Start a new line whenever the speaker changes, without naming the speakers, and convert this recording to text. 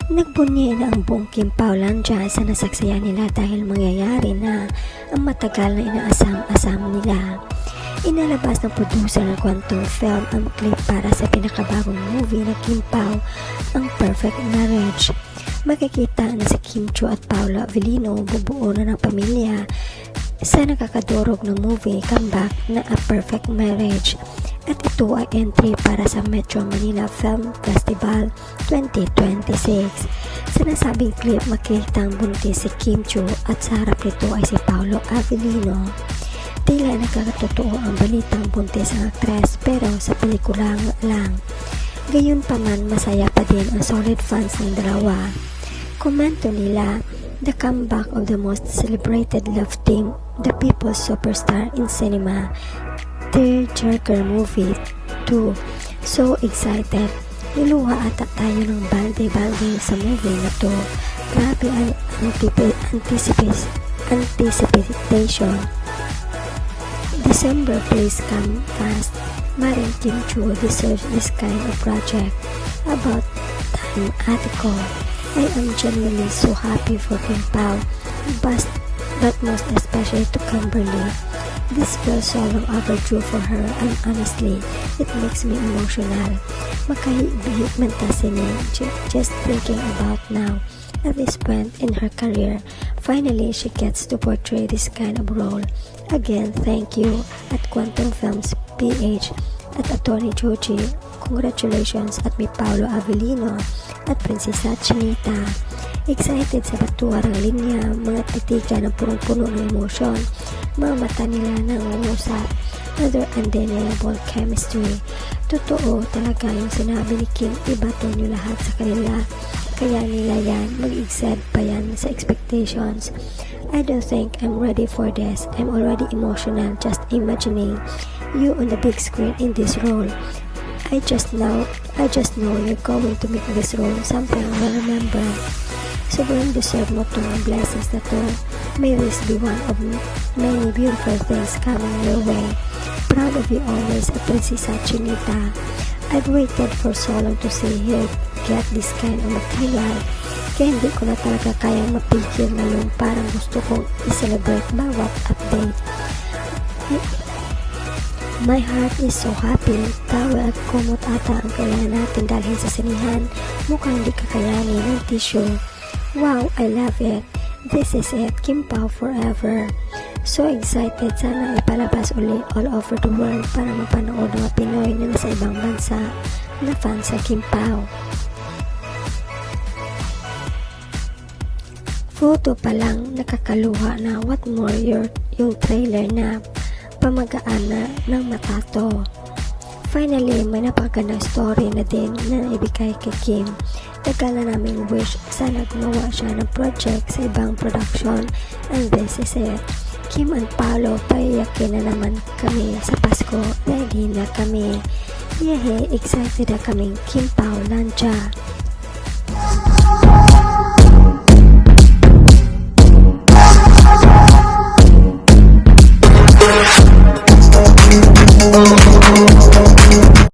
Nagbunyi na ang buong Kim Paulandia sa nasaksiyan nila dahil mangyayari na ang matagal na inaasam-asam nila. Inalabas ng producer ng Quantum Film ang clip para sa pinakabagong movie na Kim Pao, ang Perfect Marriage. Makikita na si Kim Chiu at Paula Avellino bubuo na ng pamilya sa nakakadurog na movie comeback na A Perfect Marriage. At ito ay entry para sa Metro Manila Film Festival 2026. Sa nasabing clip, makikita ang buntis si Kim Chiu at sa harap nito ay si Paolo Avellino. Tila nagkakatotoo ang balitang buntis ang aktres pero sa pelikula lang. Gayunpaman, masaya pa din ang solid fans ng dalawa. Komento nila, the comeback of the most celebrated love team, the people's superstar in cinema, tearjerker movie 2. So excited. Niluha ata tayo ng balde-balde sa movie na to. Grabe ang anticipation. December, please come fast. Maring Kim Chiu deserves this kind of project. About time, ate ko. I am genuinely so happy for Kim Pao, but most especially to Kimberly. This feels so long overdue for her, and honestly, it makes me emotional. Makahibig man kasi ni just thinking about now. At this point in her career, finally she gets to portray this kind of role. Again, thank you at Quantum Films PH at Atty. Joji. Congratulations at mi Paolo Avellino at Prinsesa Chinita. Excited sa batuwarang linya, mga titika na punong-puno ng emosyon, mga mata nila nangungusap, other undeniable chemistry. Totoo talaga yung sinabi ni Kim, ibato nyo lahat sa kanila, kaya nila yan, mag-exceed pa yan sa expectations. I don't think I'm ready for this. I'm already emotional just imagining you on the big screen in this role. I just know you're going to make this role something I will remember. Sobrang deserve mo itong blessings na to. May this be one of many beautiful things coming your way. Proud of you always, at Prinsesa Chinita. I've waited for so long to see her get this kind of material. Kaya hindi ko na talaga kayang mapigil ngayon, parang gusto kong i-celebrate bawat update. My heart is so happy. Towel at kumot ata ang kailangan natin dalhin sa sinihan. Mukhang di kakayanin ng tissue. Wow, I love it. This is it. Kim Pao forever. So excited. Sana ipalabas uli all over the world para mapanood ng mga Pinoy na nasa ibang bansa na fans sa Kim Pao. Photo pa lang nakakaluha na. What more yung trailer na pamagaan na ng mata to. Finally, may napakagandang story na din na ibigay kay Kim. Tagal na naming wish, sana gumawa siya ng project sa ibang production, and this is it. Kim and Paolo, paiyakin na naman kami sa Pasko. Ready na kami. Yehe, excited na kaming Kim Paulandia.